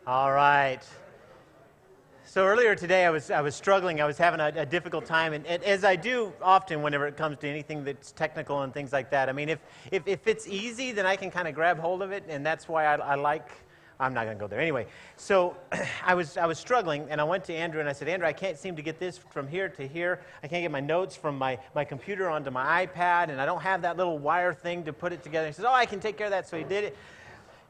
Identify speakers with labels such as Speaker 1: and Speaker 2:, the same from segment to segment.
Speaker 1: All right. So earlier today, I was struggling. I was having a difficult time, and as I do often whenever it comes to anything that's technical and things like that. I mean, if it's easy, then I can kind of grab hold of it, and that's why I like. I'm not going to go there anyway. So I was struggling, and I went to Andrew and I said, Andrew, I can't seem to get this from here to here. I can't get my notes from my computer onto my iPad, and I don't have that little wire thing to put it together. He says, oh, I can take care of that. So he did it.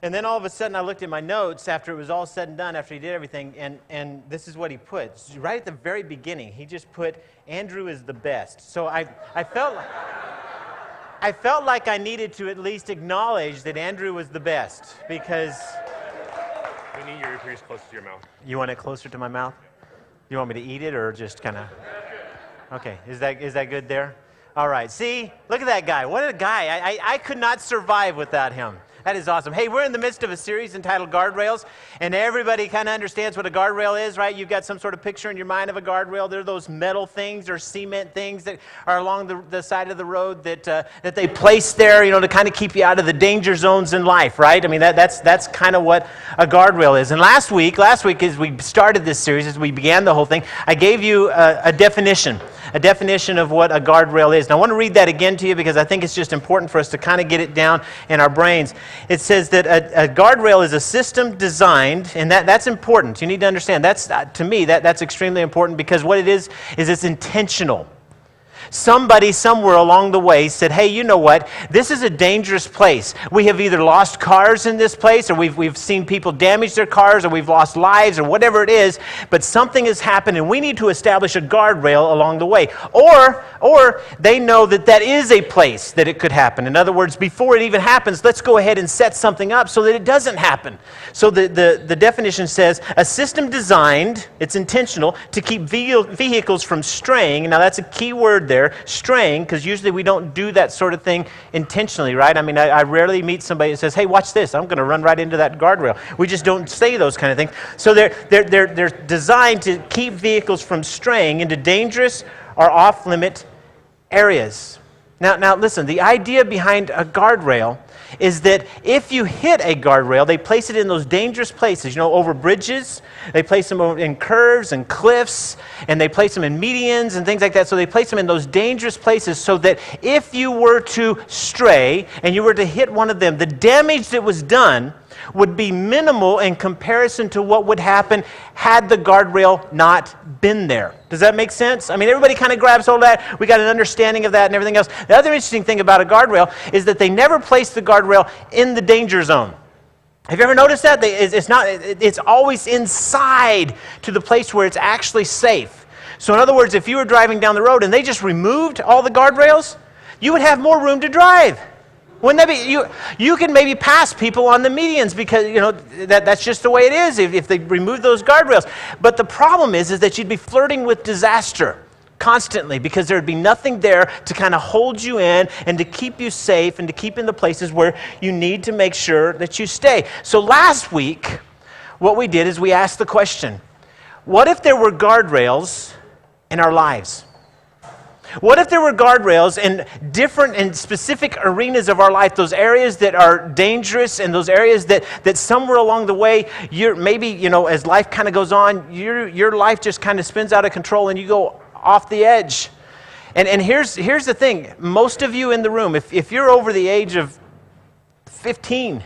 Speaker 1: And then all of a sudden, I looked at my notes after it was all said and done, after he did everything, and this is what he put. Right at the very beginning, he just put, Andrew is the best. So I felt like I needed to at least acknowledge that Andrew was the best, because...
Speaker 2: We need your earpiece closer to your mouth.
Speaker 1: You want it closer to my mouth? You want me to eat it or just kind of... Okay, is that good there? All right, see? Look at that guy. What a guy. I could not survive without him. That is awesome. Hey, we're in the midst of a series entitled Guardrails, and everybody kind of understands what a guardrail is, right? You've got some sort of picture in your mind of a guardrail. They're those metal things or cement things that are along the side of the road that they place there, to kind of keep you out of the danger zones in life, right? I mean, that's kind of what a guardrail is. And last week, as we started this series, as we began the whole thing, I gave you a definition of what a guardrail is. And I want to read that again to you because I think it's just important for us to kind of get it down in our brains. It says that a guardrail is a system designed, and that's important. You need to understand, to me, that's extremely important because what it is it's intentional. Somebody somewhere along the way said, hey, you know what? This is a dangerous place. We have either lost cars in this place, or we've seen people damage their cars, or we've lost lives, or whatever it is, but something has happened, and we need to establish a guardrail along the way. Or they know that is a place that it could happen. In other words, before it even happens, let's go ahead and set something up so that it doesn't happen. So the definition says, a system designed, it's intentional, to keep vehicles from straying. Now that's a key word there, straying, because usually we don't do that sort of thing intentionally, right? I mean, I rarely meet somebody that says, hey, watch this, I'm going to run right into that guardrail. We just don't say those kind of things. So they're designed to keep vehicles from straying into dangerous or off-limit areas. Now listen, the idea behind a guardrail is that if you hit a guardrail, they place it in those dangerous places, over bridges, they place them in curves and cliffs, and they place them in medians and things like that. So they place them in those dangerous places so that if you were to stray and you were to hit one of them, the damage that was done would be minimal in comparison to what would happen had the guardrail not been there. Does that make sense? I mean, everybody kind of grabs hold of that. We got an understanding of that and everything else. The other interesting thing about a guardrail is that they never place the guardrail in the danger zone. Have you ever noticed that? It's always inside to the place where it's actually safe. So in other words, if you were driving down the road and they just removed all the guardrails, you would have more room to drive. Wouldn't that be, you can maybe pass people on the medians because, that's just the way it is if they remove those guardrails. But the problem is that you'd be flirting with disaster constantly because there'd be nothing there to kind of hold you in and to keep you safe and to keep in the places where you need to make sure that you stay. So last week, what we did is we asked the question, what if there were guardrails in our lives? What if there were guardrails in different and specific arenas of our life, those areas that are dangerous and those areas that somewhere along the way, as life kind of goes on, your life just kind of spins out of control and you go off the edge. And here's the thing. Most of you in the room, if you're over the age of 15,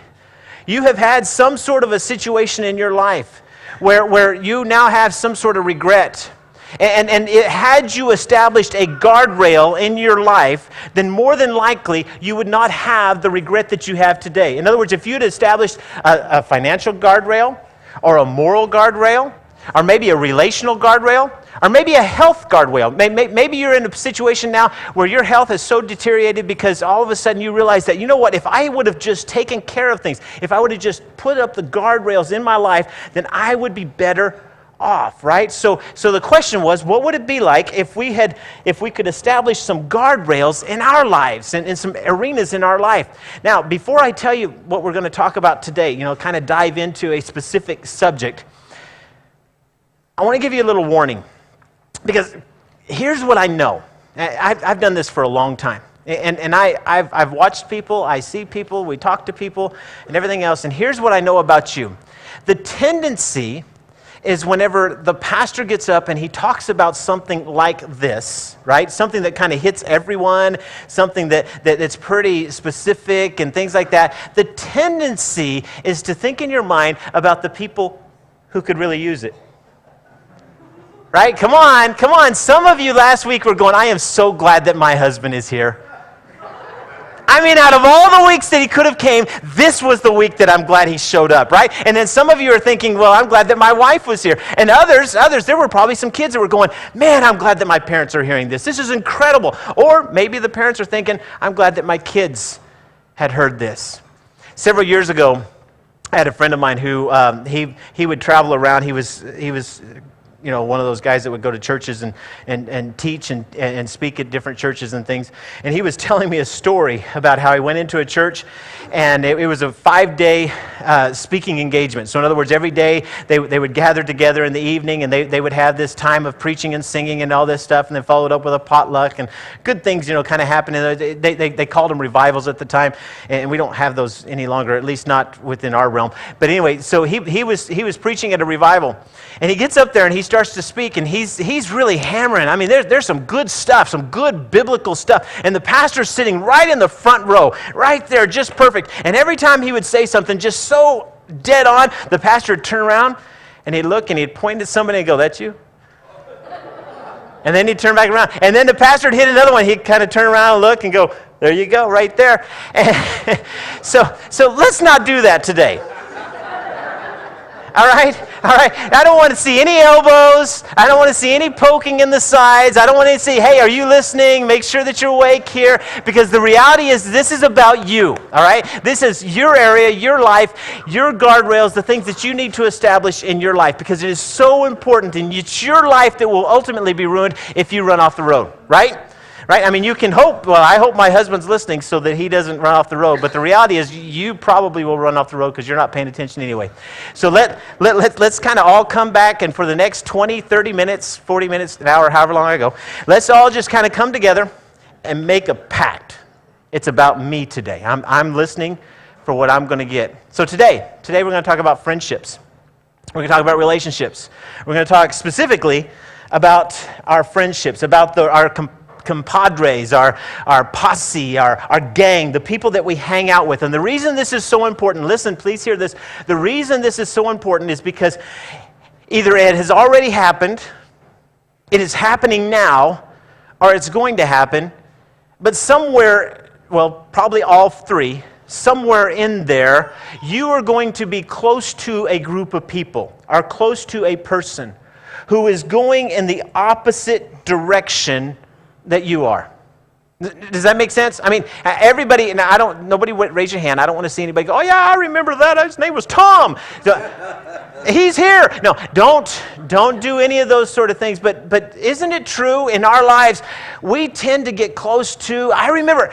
Speaker 1: you have had some sort of a situation in your life where you now have some sort of regret. And had you established a guardrail in your life, then more than likely you would not have the regret that you have today. In other words, if you'd established a financial guardrail or a moral guardrail or maybe a relational guardrail or maybe a health guardrail. Maybe you're in a situation now where your health is so deteriorated because all of a sudden you realize that, if I would have just taken care of things, if I would have just put up the guardrails in my life, then I would be better off, right? So the question was, what would it be like if we could establish some guardrails in our lives and in some arenas in our life? Now, before I tell you what we're going to talk about today, kind of dive into a specific subject, I want to give you a little warning because here's what I know. I've done this for a long time. And I've watched people, I see people, we talk to people and everything else. And here's what I know about you. The tendency is whenever the pastor gets up and he talks about something like this, right? Something that kind of hits everyone, something that's pretty specific and things like that. The tendency is to think in your mind about the people who could really use it. Right? Come on. Some of you last week were going, I am so glad that my husband is here. I mean, out of all the weeks that he could have came, this was the week that I'm glad he showed up, right? And then some of you are thinking, well, I'm glad that my wife was here. And others, there were probably some kids that were going, man, I'm glad that my parents are hearing this. This is incredible. Or maybe the parents are thinking, I'm glad that my kids had heard this. Several years ago, I had a friend of mine who he would travel around. He was one of those guys that would go to churches and teach and speak at different churches and things. And he was telling me a story about how he went into a church, and it was a 5-day speaking engagement. So in other words, every day they would gather together in the evening, and they would have this time of preaching and singing and all this stuff, and then followed up with a potluck, and good things, kind of happened. And they called them revivals at the time, and we don't have those any longer, at least not within our realm. But anyway, so he was preaching at a revival, and he gets up there and he starts to speak, and he's really hammering. I mean, there's some good stuff, some good biblical stuff, and the pastor's sitting right in the front row, right there, just perfect. And every time he would say something just so dead on, the pastor would turn around and he'd look and he'd point at somebody and go, "That's you?" And then he'd turn back around, and then the pastor would hit another one. He'd kind of turn around and look and go, "There you go, right there." And so let's not do that today. All right. I don't want to see any elbows. I don't want to see any poking in the sides. I don't want to see, hey, are you listening? Make sure that you're awake here. Because the reality is this is about you. All right. This is your area, your life, your guardrails, the things that you need to establish in your life. Because it is so important, and it's your life that will ultimately be ruined if you run off the road. Right? Right? I mean, you can hope, well, I hope my husband's listening so that he doesn't run off the road. But the reality is you probably will run off the road because you're not paying attention anyway. So let's kind of all come back, and for the next 20, 30 minutes, 40 minutes, an hour, however long I go, let's all just kind of come together and make a pact. It's about me today. I'm listening for what I'm going to get. So today we're going to talk about friendships. We're going to talk about relationships. We're going to talk specifically about our friendships, about our compadres, our posse, our gang, the people that we hang out with. And the reason this is so important, listen, please hear this. The reason this is so important is because either it has already happened, it is happening now, or it's going to happen. But somewhere, well, probably all three, somewhere in there, you are going to be close to a group of people, or close to a person who is going in the opposite direction that you are. Does that make sense? I mean, everybody, and nobody raise your hand. I don't want to see anybody go, "Oh yeah, I remember that. His name was Tom. He's here." No, don't do any of those sort of things. But isn't it true in our lives, we tend to get close to, I remember,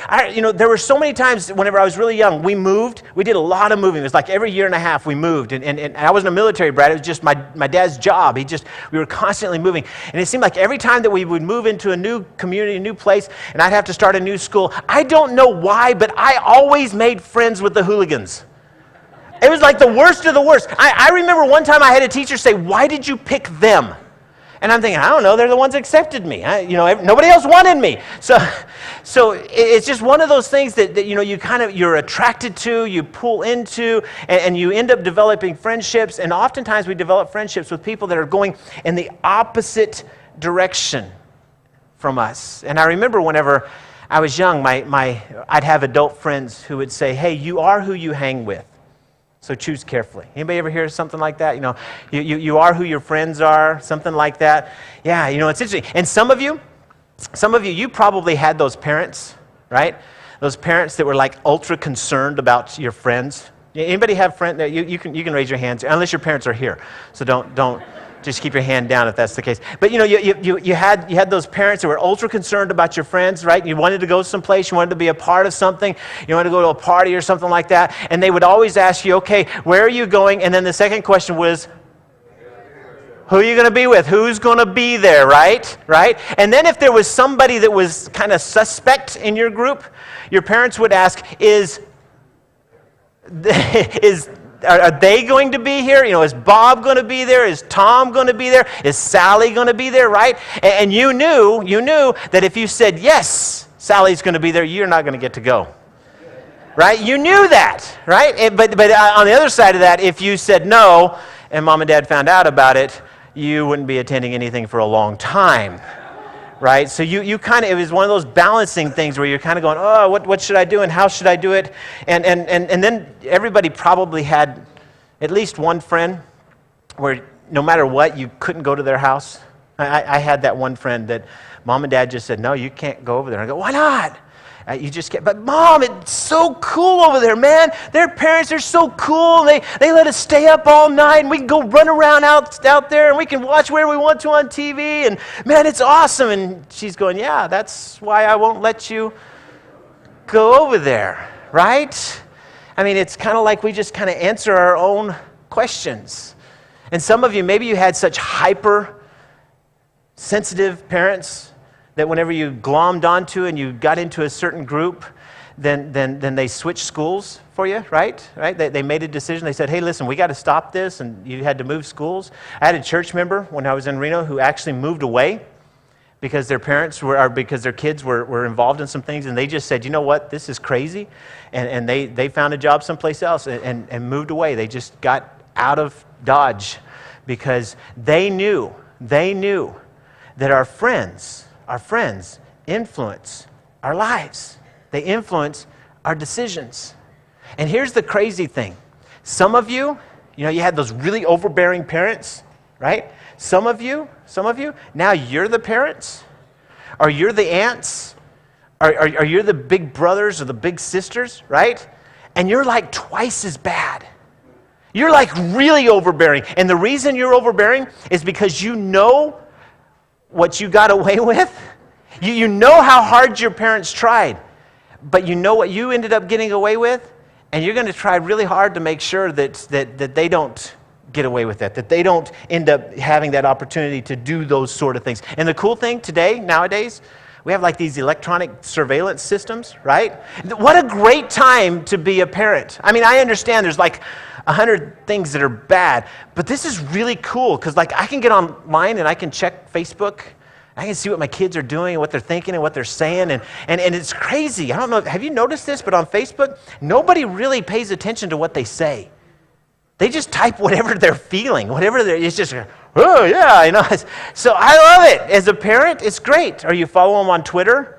Speaker 1: there were so many times whenever I was really young, we moved. We did a lot of moving. It was like every year and a half we moved. And I wasn't a military brat. It was just my dad's job. We were constantly moving. And it seemed like every time that we would move into a new community, a new place, and I'd have to start a new school, I don't know why, but I always made friends with the hooligans. It was like the worst of the worst. I remember one time I had a teacher say, "Why did you pick them?" And I'm thinking, I don't know, they're the ones that accepted me. Nobody else wanted me. So it's just one of those things that you're attracted to, you pull into, and you end up developing friendships. And oftentimes we develop friendships with people that are going in the opposite direction from us. And I remember whenever I was young, I'd have adult friends who would say, "Hey, you are who you hang with, so choose carefully." Anybody ever hear something like that? You are who your friends are, something like that. Yeah, it's interesting. And some of you, you probably had those parents, right? Those parents that were like ultra concerned about your friends. Anybody have friends? You can raise your hands, unless your parents are here. So don't. Just keep your hand down if that's the case. But you had those parents that were ultra concerned about your friends, right? You wanted to go someplace, you wanted to be a part of something, you wanted to go to a party or something like that, and they would always ask you, "Okay, where are you going?" And then the second question was, who are you going to be with? Who's going to be there, right? Right? And then if there was somebody that was kind of suspect in your group, your parents would ask, is Are they going to be here? Is Bob going to be there? Is Tom going to be there? Is Sally going to be there, right? And you knew that if you said, yes, Sally's going to be there, you're not going to get to go. Right? You knew that, right? But on the other side of that, if you said no and Mom and Dad found out about it, you wouldn't be attending anything for a long time. Right? So you kind of, it was one of those balancing things where you're kind of going, oh, what should I do and how should I do it? And then everybody probably had at least one friend where no matter what, you couldn't go to their house. I had that one friend that Mom and Dad just said, no, you can't go over there. And I go, why not? You just can't. But Mom, it's so cool over there, man. Their parents are so cool. They let us stay up all night, and we can go run around out there, and we can watch where we want to on TV. And man, it's awesome. And she's going, yeah, that's why I won't let you go over there, right? I mean, it's kind of like we just kind of answer our own questions. And some of you, maybe you had such hyper sensitive parents that whenever you glommed onto and you got into a certain group, then they switched schools for you, right? They made a decision. They said, hey, listen, we got to stop this, and you had to move schools. I had a church member when I was in Reno who actually moved away because their parents because their kids were involved in some things, and they just said, you know what, this is crazy, and they found a job someplace else and moved away. They just got out of Dodge because they knew that our friends influence our lives. They influence our decisions. And here's the crazy thing. Some of you, you had those really overbearing parents, right? Some of you, now you're the parents, or you're the aunts, or you're the big brothers or the big sisters, right? And you're like twice as bad. You're like really overbearing. And the reason you're overbearing is because you know what you got away with. You know how hard your parents tried, but you know what you ended up getting away with, and you're going to try really hard to make sure that they don't get away with that they don't end up having that opportunity to do those sort of things. And the cool thing nowadays, we have like these electronic surveillance systems, right? What a great time to be a parent. I mean, I understand there's like 100 things that are bad, but this is really cool because like I can get online and I can check Facebook. I can see what my kids are doing and what they're thinking and what they're saying, and it's crazy. I don't know, have you noticed this, but on Facebook, nobody really pays attention to what they say. They just type whatever they're feeling, it's just, oh yeah, So I love it. As a parent, it's great. Or you follow them on Twitter,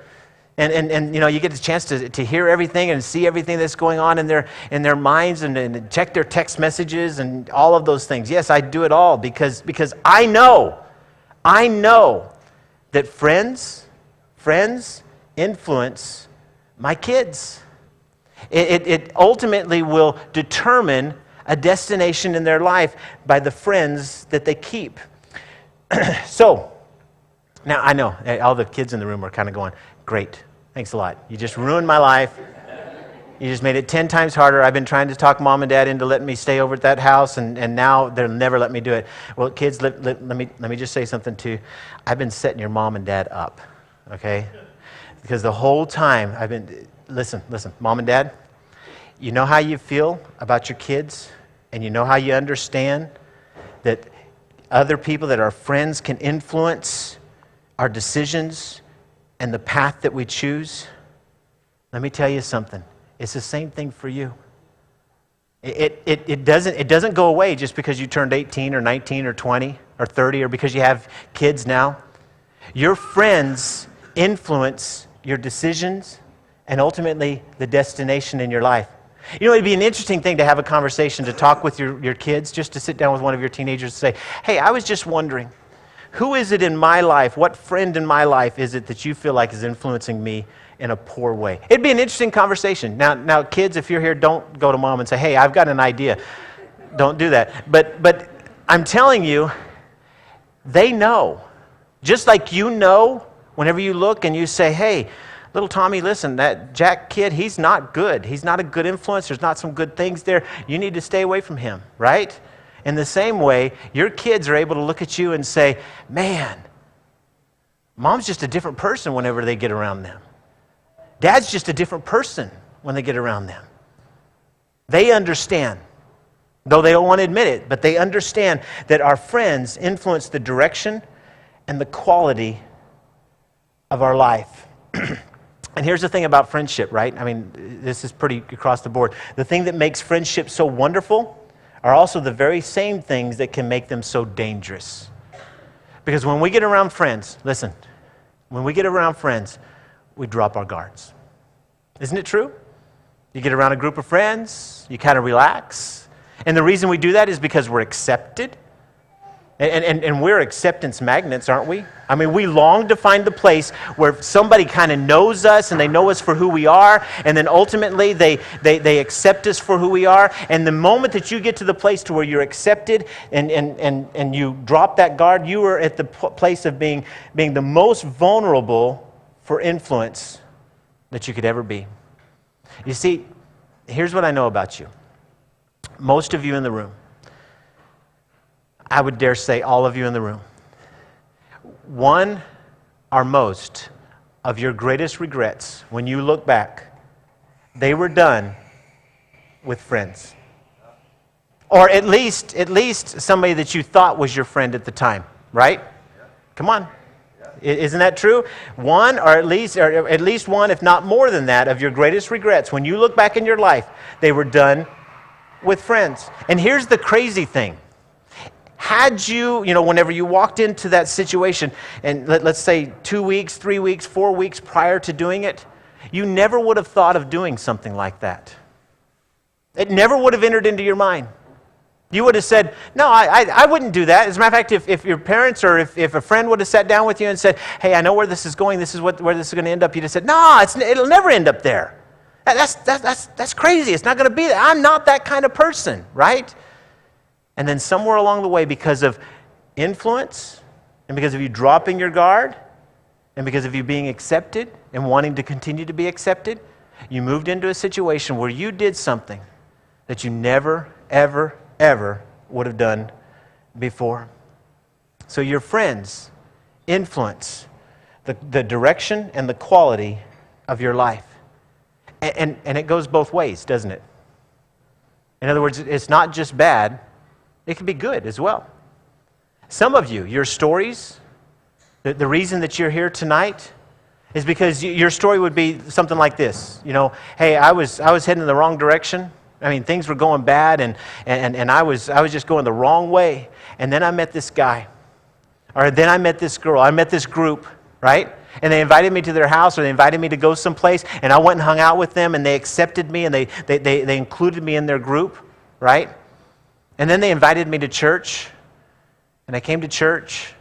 Speaker 1: and you get the chance to hear everything and see everything that's going on in their minds and check their text messages and all of those things. Yes, I do it all because I know that friends influence my kids. It ultimately will determine a destination in their life by the friends that they keep. So, now I know all the kids in the room are kind of going, great, thanks a lot. You just ruined my life. You just made it 10 times harder. I've been trying to talk Mom and Dad into letting me stay over at that house, and now they'll never let me do it. Well, kids, let me just say something to you. I've been setting your mom and dad up, okay? Because the whole time I've been, listen, Mom and Dad, you know how you feel about your kids, and you know how you understand that other people that are friends can influence our decisions and the path that we choose? Let me tell you something. It's the same thing for you. It doesn't go away just because you turned 18 or 19 or 20 or 30 or because you have kids now. Your friends influence your decisions and ultimately the destination in your life. It'd be an interesting thing to have a conversation, to talk with your kids, just to sit down with one of your teenagers and say, hey, I was just wondering, who is it in my life, what friend in my life is it that you feel like is influencing me in a poor way? It'd be an interesting conversation. Now, kids, if you're here, don't go to Mom and say, hey, I've got an idea. Don't do that. But I'm telling you, they know. Just like you know, whenever you look and you say, hey, little Tommy, listen, that Jack kid, he's not good. He's not a good influence. There's not some good things there. You need to stay away from him, right? In the same way, your kids are able to look at you and say, man, Mom's just a different person whenever they get around them. Dad's just a different person when they get around them. They understand. though they don't want to admit it, but they understand that our friends influence the direction and the quality of our life. And here's the thing about friendship, right? I mean, this is pretty across the board. The thing that makes friendship so wonderful are also the very same things that can make them so dangerous. Because when we get around friends, listen, when we get around friends, we drop our guards. Isn't it true? You get around a group of friends, you kind of relax. And the reason we do that is because we're accepted. And we're acceptance magnets, aren't we? I mean, we long to find the place where somebody kind of knows us and they know us for who we are, and then ultimately they accept us for who we are. And the moment that you get to the place to where you're accepted and you drop that guard, you are at the place of being the most vulnerable for influence that you could ever be. You see, here's what I know about you. Most of you in the room, I would dare say all of you in the room, one or most of your greatest regrets, when you look back, they were done with friends. Or at least somebody that you thought was your friend at the time, right? Come on. Isn't that true? One, or at least one, if not more than that, of your greatest regrets, when you look back in your life, they were done with friends. And here's the crazy thing. Had you, whenever you walked into that situation, and let's say 2 weeks, 3 weeks, 4 weeks prior to doing it, you never would have thought of doing something like that. It never would have entered into your mind. You would have said, no, I wouldn't do that. As a matter of fact, if your parents or if a friend would have sat down with you and said, hey, I know where this is going, this is where this is going to end up, you'd have said, no, it'll never end up there. That's crazy. It's not going to be that. I'm not that kind of person, right? And then somewhere along the way, because of influence, and because of you dropping your guard, and because of you being accepted and wanting to continue to be accepted, you moved into a situation where you did something that you never, ever would have done before. So your friends influence the direction and the quality of your life. And it goes both ways, doesn't it? In other words, it's not just bad. It can be good as well. Some of you, your stories, the reason that you're here tonight is because your story would be something like this. Hey, I was heading in the wrong direction. I mean, things were going bad, and I was just going the wrong way. And then I met this guy, or then I met this girl. I met this group, right? And they invited me to their house, or they invited me to go someplace, and I went and hung out with them, and they accepted me, and they included me in their group, right? And then they invited me to church, and I came to church,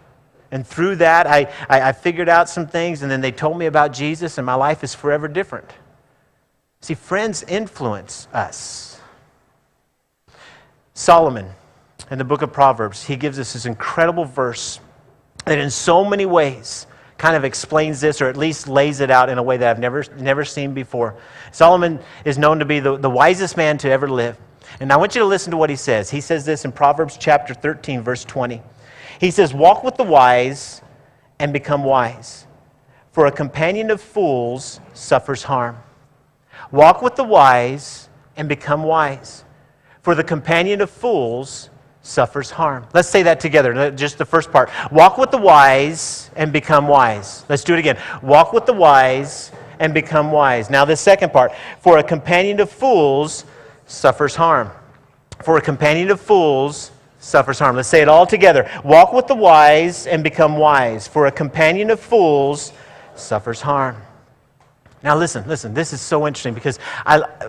Speaker 1: and through that, I figured out some things, and then they told me about Jesus, and my life is forever different. See, friends influence us. Solomon, in the book of Proverbs, he gives us this incredible verse that in so many ways kind of explains this, or at least lays it out in a way that I've never seen before. Solomon is known to be the wisest man to ever live. And I want you to listen to what he says. He says this in Proverbs chapter 13, verse 20. He says, walk with the wise and become wise, for a companion of fools suffers harm. Walk with the wise and become wise, for the companion of fools suffers harm. Let's say that together, just the first part. Walk with the wise and become wise. Let's do it again. Walk with the wise and become wise. Now the second part. For a companion of fools suffers harm. For a companion of fools suffers harm. Let's say it all together. Walk with the wise and become wise. For a companion of fools suffers harm. Now listen, this is so interesting because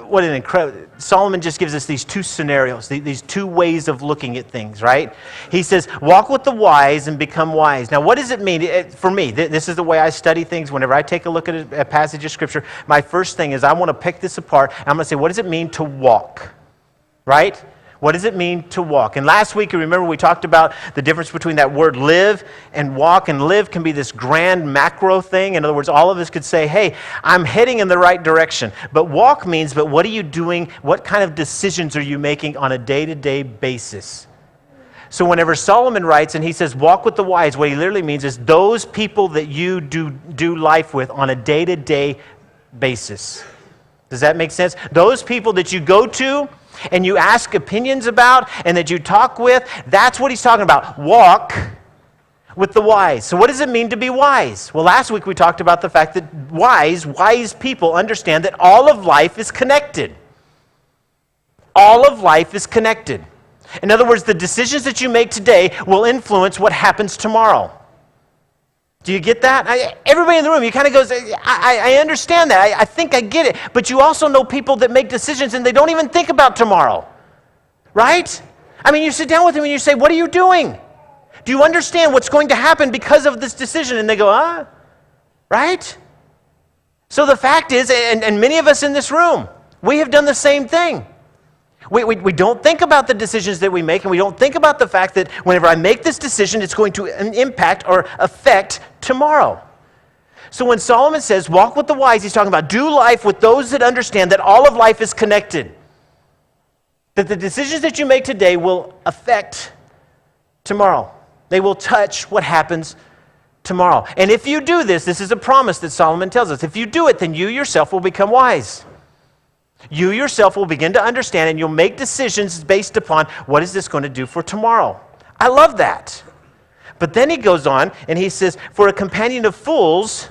Speaker 1: what an incredible, Solomon just gives us these two scenarios, these two ways of looking at things, right? He says, walk with the wise and become wise. Now what does it mean? For me, this is the way I study things. Whenever I take a look at a passage of Scripture, my first thing is I want to pick this apart. I'm going to say, what does it mean to walk, right? What does it mean to walk? And last week, you remember we talked about the difference between that word live and walk. And live can be this grand macro thing. In other words, all of us could say, hey, I'm heading in the right direction. But walk means, but what are you doing? What kind of decisions are you making on a day-to-day basis? So whenever Solomon writes and he says, walk with the wise, what he literally means is those people that you do life with on a day-to-day basis. Does that make sense? Those people that you go to and you ask opinions about and that you talk with, that's what he's talking about. Walk with the wise. So what does it mean to be wise? Well, last week we talked about the fact that wise people understand that all of life is connected. All of life is connected. In other words, the decisions that you make today will influence what happens tomorrow. Do you get that? Everybody in the room, you kind of goes, I understand that. I think I get it. But you also know people that make decisions and they don't even think about tomorrow. Right? I mean, you sit down with them and you say, what are you doing? Do you understand what's going to happen because of this decision? And they go, right? So the fact is, and many of us in this room, we have done the same thing. We don't think about the decisions that we make, and we don't think about the fact that whenever I make this decision, it's going to impact or affect tomorrow. So when Solomon says, walk with the wise, he's talking about do life with those that understand that all of life is connected. That the decisions that you make today will affect tomorrow. They will touch what happens tomorrow. And if you do this is a promise that Solomon tells us. If you do it, then you yourself will become wise. You yourself will begin to understand, and you'll make decisions based upon what is this going to do for tomorrow. I love that. But then he goes on and he says, for a companion of fools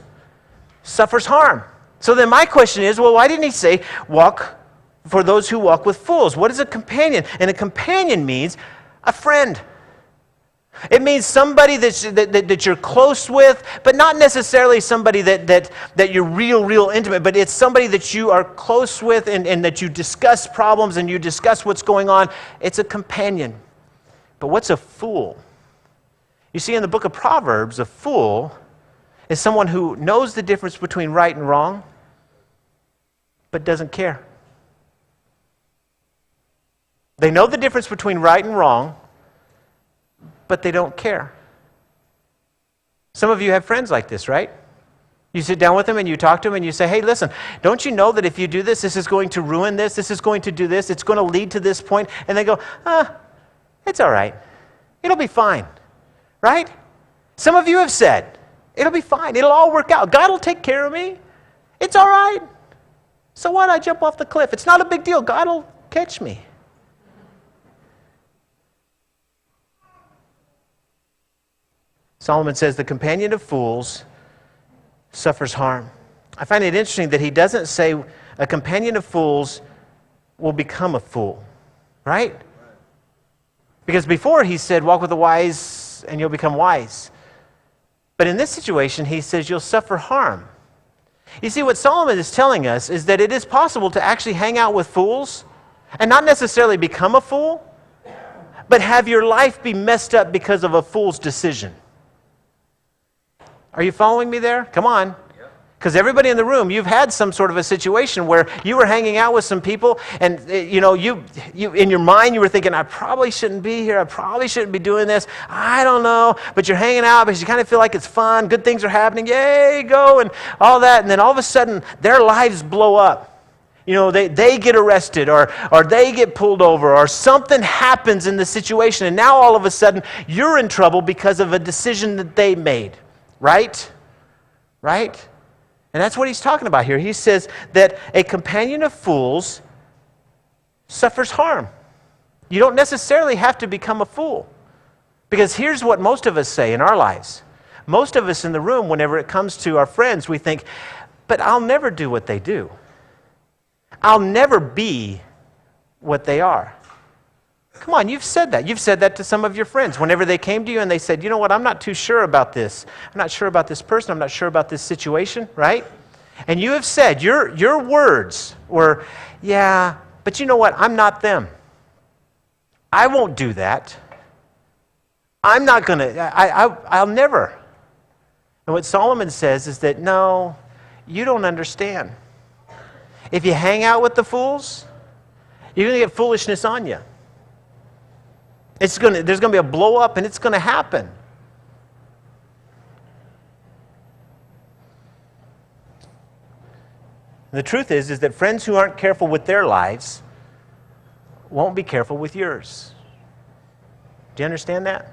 Speaker 1: suffers harm. So then my question is, well, why didn't he say walk for those who walk with fools? What is a companion? And a companion means a friend. It means somebody that you're close with, but not necessarily somebody that you're real intimate, but it's somebody that you are close with and that you discuss problems and you discuss what's going on. It's a companion. But what's a fool? You see, in the book of Proverbs, a fool is someone who knows the difference between right and wrong, but doesn't care. They know the difference between right and wrong, but they don't care. Some of you have friends like this, right? You sit down with them and you talk to them and you say, hey, listen, don't you know that if you do this, this is going to ruin this, this is going to do this, it's going to lead to this point? And they go, it's all right. It'll be fine, right? Some of you have said, it'll be fine. It'll all work out. God will take care of me. It's all right. So what? I jump off the cliff. It's not a big deal. God will catch me. Solomon says the companion of fools suffers harm. I find it interesting that he doesn't say a companion of fools will become a fool, right? Because before he said walk with the wise and you'll become wise. But in this situation he says you'll suffer harm. You see, what Solomon is telling us is that it is possible to actually hang out with fools and not necessarily become a fool, but have your life be messed up because of a fool's decision. Are you following me there? Come on. Because everybody in the room, you've had some sort of a situation where you were hanging out with some people and, you in your mind, you were thinking, I probably shouldn't be here. I probably shouldn't be doing this. I don't know. But you're hanging out because you kind of feel like it's fun. Good things are happening. Yay, go, and all that. And then all of a sudden, their lives blow up. They get arrested or they get pulled over or something happens in the situation. And now all of a sudden, you're in trouble because of a decision that they made. Right? Right? And that's what he's talking about here. He says that a companion of fools suffers harm. You don't necessarily have to become a fool. Because here's what most of us say in our lives. Most of us in the room, whenever it comes to our friends, we think, but I'll never do what they do. I'll never be what they are. Come on, you've said that. You've said that to some of your friends. Whenever they came to you and they said, you know what, I'm not too sure about this. I'm not sure about this person. I'm not sure about this situation, right? And you have said, your words were, yeah, but you know what, I'm not them. I won't do that. I'm not going to, I'll never. And what Solomon says is that, no, you don't understand. If you hang out with the fools, you're going to get foolishness on you. There's going to be a blow up and it's going to happen. The truth is that friends who aren't careful with their lives won't be careful with yours. Do you understand that?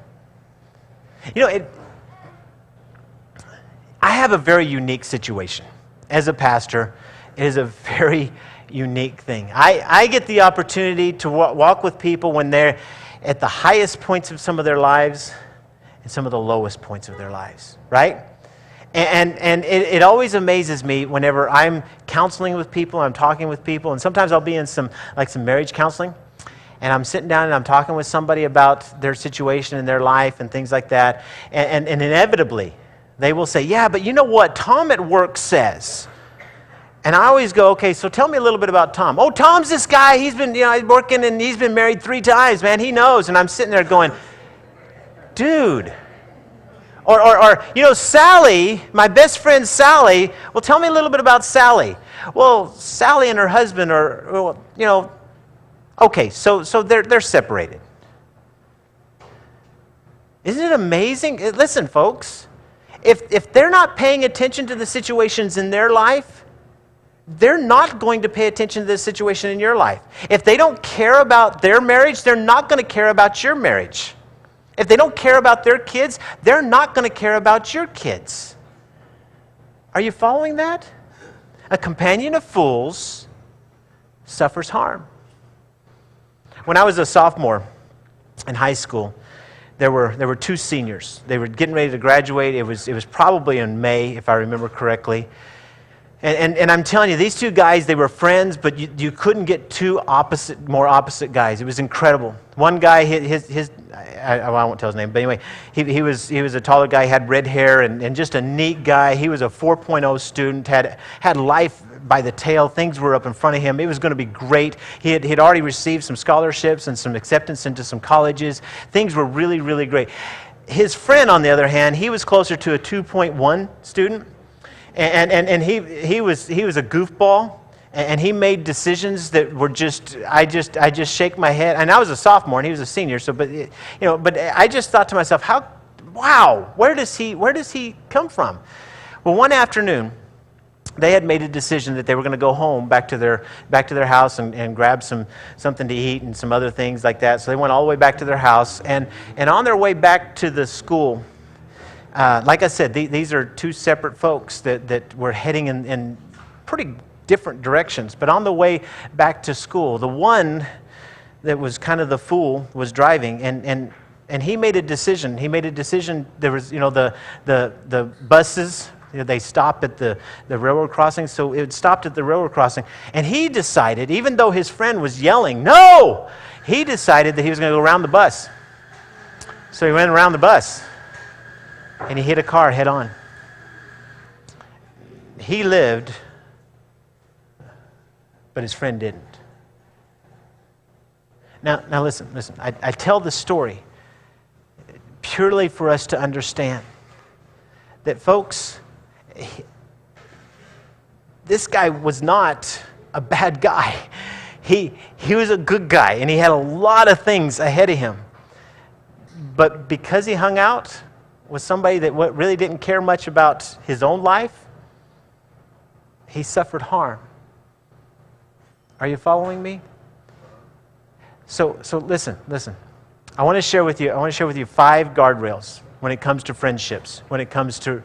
Speaker 1: I have a very unique situation. As a pastor, it is a very unique thing. I get the opportunity to walk with people when they're at the highest points of some of their lives and some of the lowest points of their lives, right? And it always amazes me whenever I'm counseling with people, I'm talking with people, and sometimes I'll be in some marriage counseling, and I'm sitting down and I'm talking with somebody about their situation in their life and things like that, and inevitably they will say, yeah, but you know what Tom at work says? And I always go, okay, so tell me a little bit about Tom. Oh, Tom's this guy, he's been working and he's been married 3 times, man, he knows. And I'm sitting there going, dude. Or Sally, my best friend Sally, well, tell me a little bit about Sally. Well, Sally and her husband are, okay, so they're separated. Isn't it amazing? Listen, folks, if they're not paying attention to the situations in their life, they're not going to pay attention to this situation in your life. If they don't care about their marriage, they're not going to care about your marriage. If they don't care about their kids, they're not going to care about your kids. Are you following that? A companion of fools suffers harm. When I was a sophomore in high school, there were 2 seniors. They were getting ready to graduate. It was probably in May, if I remember correctly. And I'm telling you, these 2 guys, they were friends, but you couldn't get 2 more opposite guys. It was incredible. One guy, I won't tell his name, but anyway, he was a taller guy, had red hair, and just a neat guy. He was a 4.0 student, had life by the tail. Things were up in front of him. It was going to be great. He had already received some scholarships and some acceptance into some colleges. Things were really, really great. His friend, on the other hand, he was closer to a 2.1 student. And he was a goofball, and he made decisions that were I just shake my head. And I was a sophomore, and he was a senior. So, but I just thought to myself, where does he come from? Well, one afternoon, they had made a decision that they were going to go home, back to their house, and grab something to eat and some other things like that. So they went all the way back to their house, and on their way back to the school. Like I said, these are 2 separate folks that were heading in pretty different directions. But on the way back to school, the one that was kind of the fool was driving, and he made a decision. There was, the buses, they stopped at the railroad crossing, so it stopped at the railroad crossing. And he decided, even though his friend was yelling, no! He decided that he was going to go around the bus. So he went around the bus. And he hit a car head on. He lived, but his friend didn't. Now listen. I tell the story purely for us to understand that, folks, this guy was not a bad guy. He was a good guy, and he had a lot of things ahead of him. But because he hung out with somebody that really didn't care much about his own life, he suffered harm. Are you following me? So listen. I want to share with you 5 guardrails when it comes to friendships, when it comes to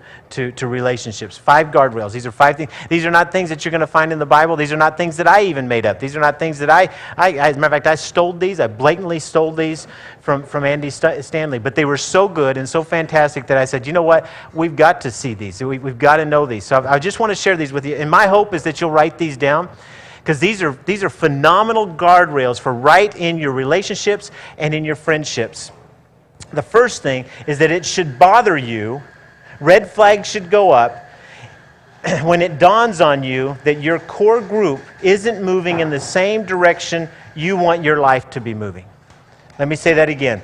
Speaker 1: relationships. 5 guardrails. These are 5 things. These are not things that you're going to find in the Bible. These are not things that I even made up. These are not things that as a matter of fact, I stole these. I blatantly stole these from Andy Stanley. But they were so good and so fantastic that I said, you know what? We've got to see these. We've got to know these. So I just want to share these with you. And my hope is that you'll write these down, because these are phenomenal guardrails for right in your relationships and in your friendships. The first thing is that it should bother you. Red flags should go up when it dawns on you that your core group isn't moving in the same direction you want your life to be moving. Let me say that again.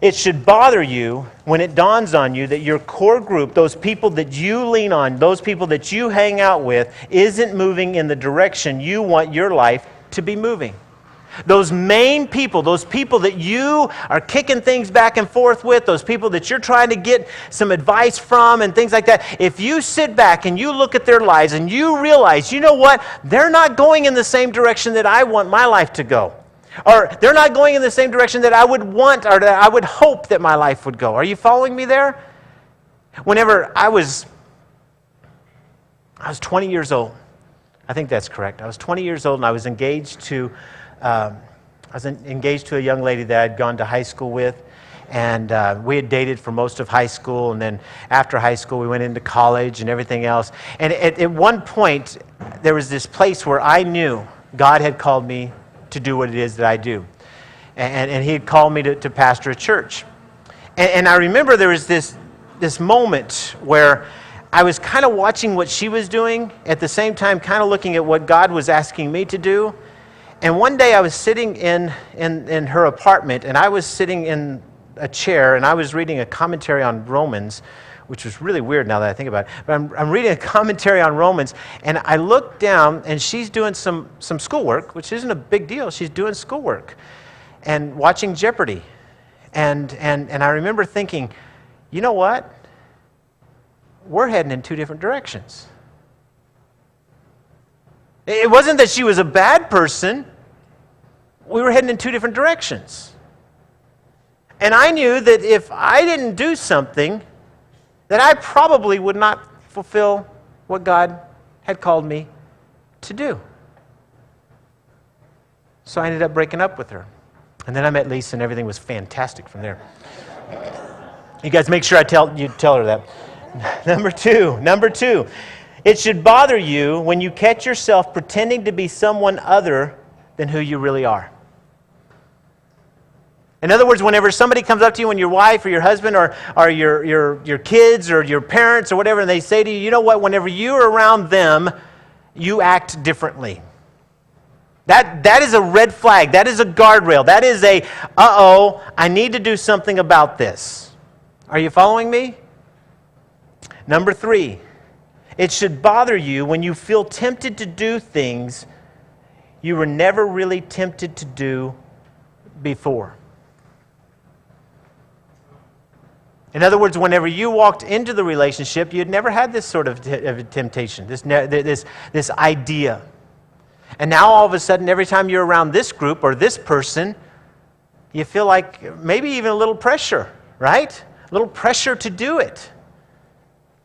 Speaker 1: It should bother you when it dawns on you that your core group, those people that you lean on, those people that you hang out with, isn't moving in the direction you want your life to be moving. Those main people, those people that you are kicking things back and forth with, those people that you're trying to get some advice from and things like that, if you sit back and you look at their lives and you realize, you know what, they're not going in the same direction that I want my life to go. Or they're not going in the same direction that I would want or that I would hope that my life would go. Are you following me there? Whenever I was 20 years old, I think that's correct. I was 20 years old and I was engaged to a young lady that I'd gone to high school with. And we had dated for most of high school, and then after high school we went into college and everything else. And at one point there was this place where I knew God had called me to do what it is that I do. And He had called me to pastor a church. And I remember there was this moment where I was kind of watching what she was doing, at the same time kind of looking at what God was asking me to do. And one day I was sitting in her apartment, and I was sitting in a chair, and I was reading a commentary on Romans, which was really weird now that I think about it. But I'm reading a commentary on Romans, and I look down, and she's doing some schoolwork, which isn't a big deal. She's doing schoolwork and watching Jeopardy. And I remember thinking, you know what? We're heading in two different directions. It wasn't that she was a bad person. We were heading in two different directions. And I knew that if I didn't do something, that I probably would not fulfill what God had called me to do. So I ended up breaking up with her. And then I met Lisa, and everything was fantastic from there. You guys make sure you tell her that. Number two, it should bother you when you catch yourself pretending to be someone other than who you really are. In other words, whenever somebody comes up to you, when your wife or your husband or your kids or your parents or whatever, and they say to you, you know what, whenever you're around them, you act differently. That is a red flag. That is a guardrail. That is I need to do something about this. Are you following me? Number 3, it should bother you when you feel tempted to do things you were never really tempted to do before. In other words, whenever you walked into the relationship, you'd never had this sort of temptation, this idea. And now all of a sudden, every time you're around this group or this person, you feel like maybe even a little pressure, right? A little pressure to do it.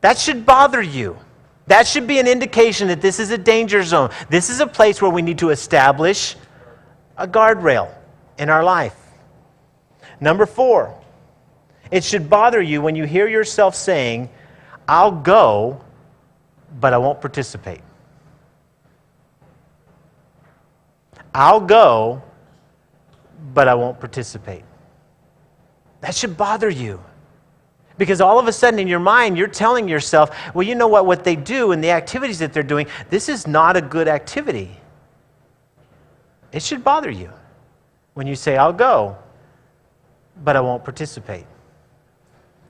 Speaker 1: That should bother you. That should be an indication that this is a danger zone. This is a place where we need to establish a guardrail in our life. Number 4, it should bother you when you hear yourself saying, I'll go, but I won't participate. I'll go, but I won't participate. That should bother you. Because all of a sudden in your mind, you're telling yourself, well, you know what they do and the activities that they're doing, this is not a good activity. It should bother you when you say, I'll go, but I won't participate.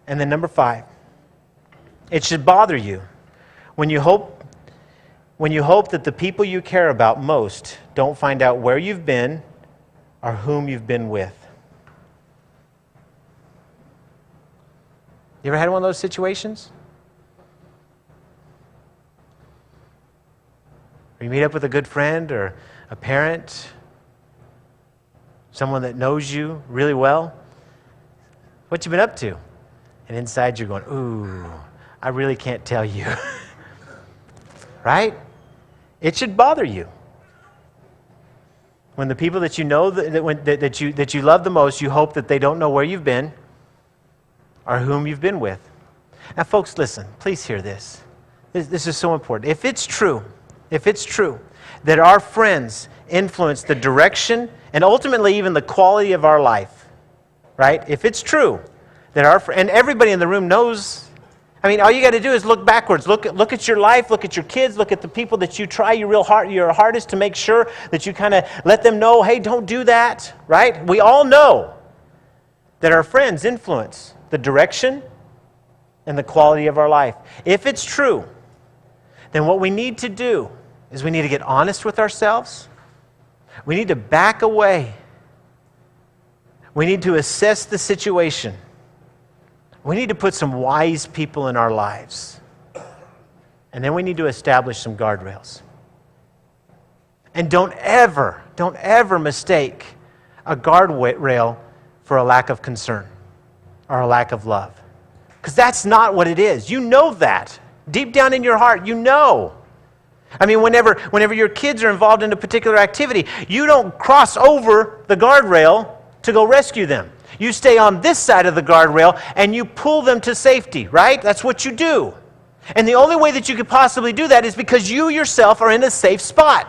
Speaker 1: And then number 5, it should bother you when you hope that the people you care about most don't find out where you've been or whom you've been with. You ever had one of those situations? Or you meet up with a good friend or a parent, someone that knows you really well. What you been up to? And inside you're going, ooh, I really can't tell you. Right? It should bother you. When the people that you know that you love the most, you hope that they don't know where you've been or whom you've been with. Now, folks, listen. Please hear this. This is so important. If it's true that our friends influence the direction and ultimately even the quality of our life, right? If it's true that and everybody in the room knows. I mean, all you got to do is look backwards. Look at your life. Look at your kids. Look at the people that you try your hardest to make sure that you kind of let them know, hey, don't do that, right? We all know that our friends influence the direction and the quality of our life. If it's true, then what we need to do is we need to get honest with ourselves. We need to back away. We need to assess the situation. We need to put some wise people in our lives. And then we need to establish some guardrails. And don't ever mistake a guardrail for a lack of concern or a lack of love. Because that's not what it is. You know that. Deep down in your heart, you know. I mean, whenever your kids are involved in a particular activity, you don't cross over the guardrail to go rescue them. You stay on this side of the guardrail and you pull them to safety, right? That's what you do. And the only way that you could possibly do that is because you yourself are in a safe spot.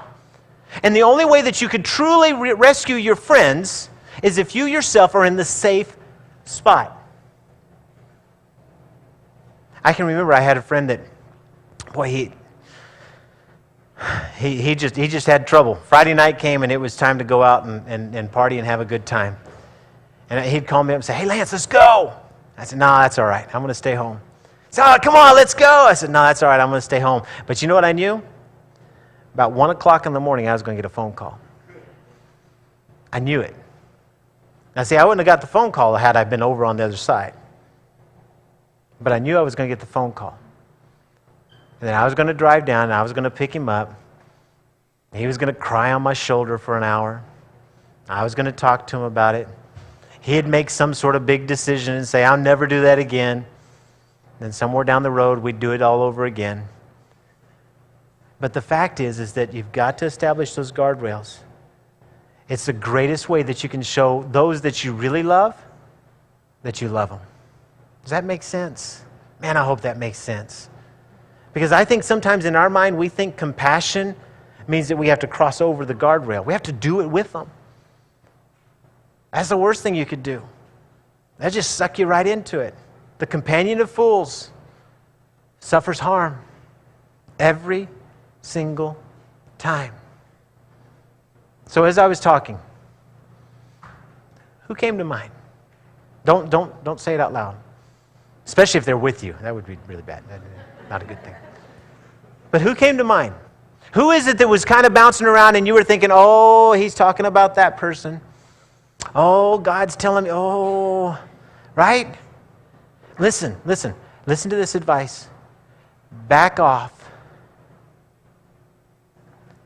Speaker 1: And the only way that you could truly rescue your friends is if you yourself are in the safe spot. I can remember I had a friend that, boy, he just had trouble. Friday night came and it was time to go out and party and have a good time. And he'd call me up and say, "Hey, Lance, let's go." I said, "No, that's all right. I'm going to stay home." He said, "Oh, come on, let's go." I said, "No, that's all right. I'm going to stay home." But you know what I knew? About 1 o'clock in the morning, I was going to get a phone call. I knew it. Now, see, I wouldn't have got the phone call had I been over on the other side. But I knew I was going to get the phone call. And then I was going to drive down, and I was going to pick him up. He was going to cry on my shoulder for an hour. I was going to talk to him about it. He'd make some sort of big decision and say, "I'll never do that again." Then somewhere down the road, we'd do it all over again. But the fact is that you've got to establish those guardrails. It's the greatest way that you can show those that you really love that you love them. Does that make sense? Man, I hope that makes sense. Because I think sometimes in our mind, we think compassion means that we have to cross over the guardrail. We have to do it with them. That's the worst thing you could do. That just suck you right into it. The companion of fools suffers harm every single time. So as I was talking, who came to mind? Don't say it out loud. Especially if they're with you. That would be really bad. Not a good thing. But who came to mind? Who is it that was kind of bouncing around and you were thinking, "Oh, he's talking about that person. Oh, God's telling me, oh," right? Listen to this advice. Back off.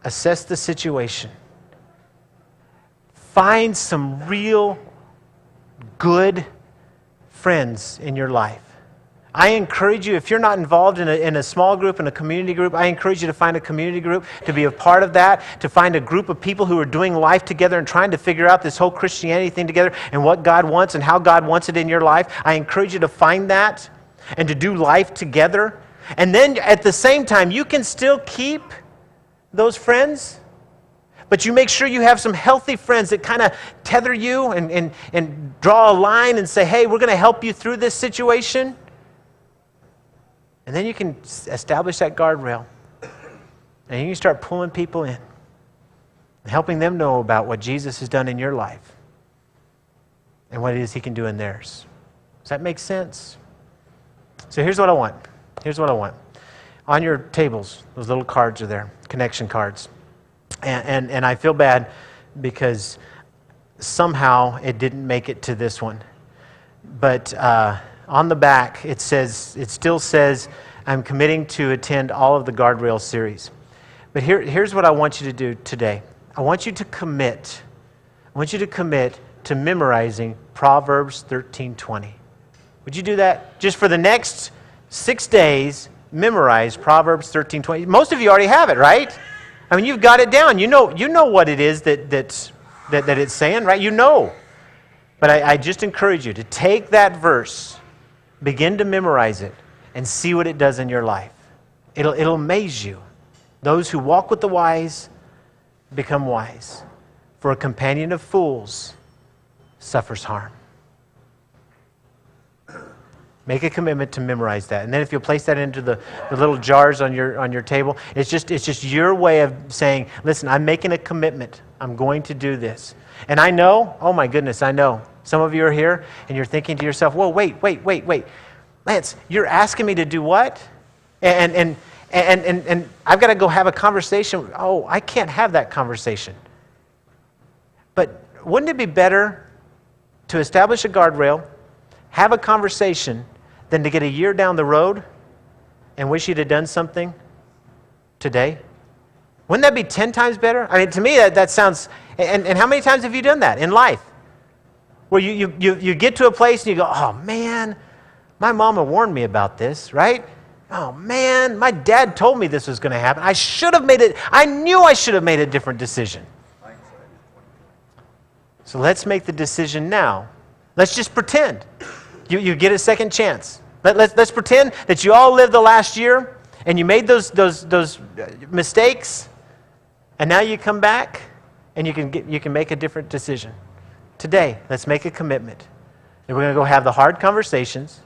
Speaker 1: Assess the situation. Find some real good friends in your life. I encourage you, if you're not involved in a small group, in a community group, I encourage you to find a community group, to be a part of that, to find a group of people who are doing life together and trying to figure out this whole Christianity thing together and what God wants and how God wants it in your life. I encourage you to find that and to do life together. And then at the same time, you can still keep those friends, but you make sure you have some healthy friends that kind of tether you and draw a line and say, "Hey, we're going to help you through this situation." And then you can establish that guardrail. And you can start pulling people in and helping them know about what Jesus has done in your life and what it is he can do in theirs. Does that make sense? So here's what I want. On your tables, those little cards are there, connection cards. And I feel bad because somehow it didn't make it to this one. But on the back, it still says, "I'm committing to attend all of the guardrail series." But here's what I want you to do today. I want you to commit to memorizing Proverbs 13:20. Would you do that? Just for the next 6 days, memorize Proverbs 13:20. Most of you already have it, right? I mean, you've got it down. You know what it is that it's saying, right? You know. But I just encourage you to take that verse, begin to memorize it, and see what it does in your life. It'll amaze you. Those who walk with the wise become wise. For a companion of fools suffers harm. Make a commitment to memorize that. And then if you'll place that into the little jars on your table, it's just your way of saying, "Listen, I'm making a commitment. I'm going to do this." And I know, oh my goodness, I know. Some of you are here and you're thinking to yourself, "Whoa, wait. Lance, you're asking me to do what?" And I've got to go have a conversation. Oh, I can't have that conversation. But wouldn't it be better to establish a guardrail, have a conversation, than to get a year down the road and wish you'd have done something today? Wouldn't that be 10 times better? I mean, to me, that sounds... And how many times have you done that in life? Where you get to a place and you go, "Oh, man, my mama warned me about this," right? Oh man, my dad told me this was going to happen. I knew I should have made a different decision. So let's make the decision now. Let's just pretend. You get a second chance. Let's pretend that you all lived the last year and you made those mistakes, and now you come back and you can make a different decision. Today, let's make a commitment. And we're going to go have the hard conversations,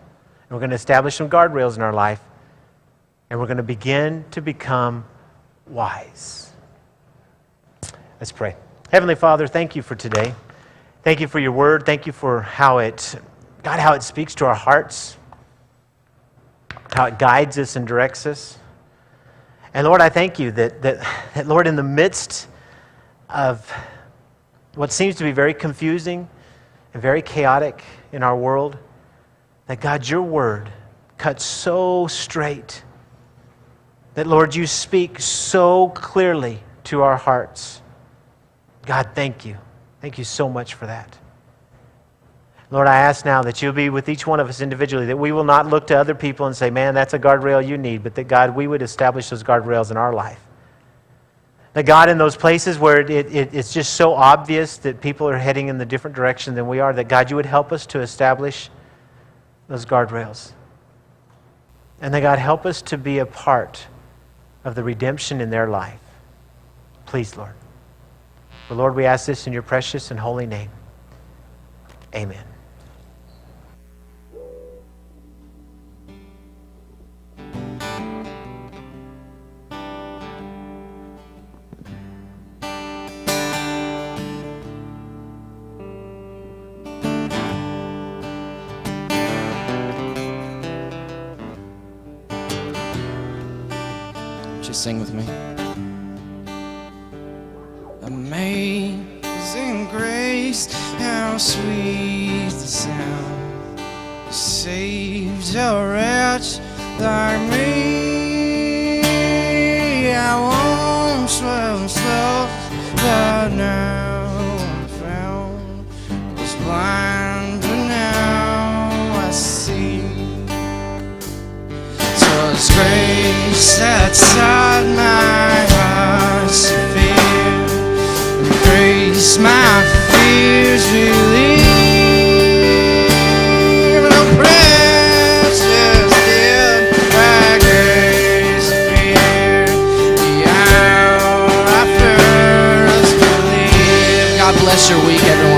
Speaker 1: and we're going to establish some guardrails in our life, and we're going to begin to become wise. Let's pray. Heavenly Father, thank you for today. Thank you for your word. Thank you for how it speaks to our hearts, how it guides us and directs us. And Lord, I thank you that Lord, in the midst of what seems to be very confusing and very chaotic in our world, that God, your word cuts so straight, that Lord, you speak so clearly to our hearts. God, thank you. Thank you so much for that. Lord, I ask now that you'll be with each one of us individually, that we will not look to other people and say, man, that's a guardrail you need, but that, God, we would establish those guardrails in our life. That, God, in those places where it's just so obvious that people are heading in the different direction than we are, that, God, you would help us to establish those guardrails. And that, God, help us to be a part of the redemption in their life. Please, Lord. But Lord, we ask this in your precious and holy name. Amen.
Speaker 3: Just sing with me. Amazing grace, how sweet the sound, saved a wretch like me. I once was lost, but now I'm found. Was blind, but now I see. 'Twas grace that taught my heart to fear, and grace my fears relieve. No precious gift by grace appeared, the hour I first believed. God bless your week, everyone.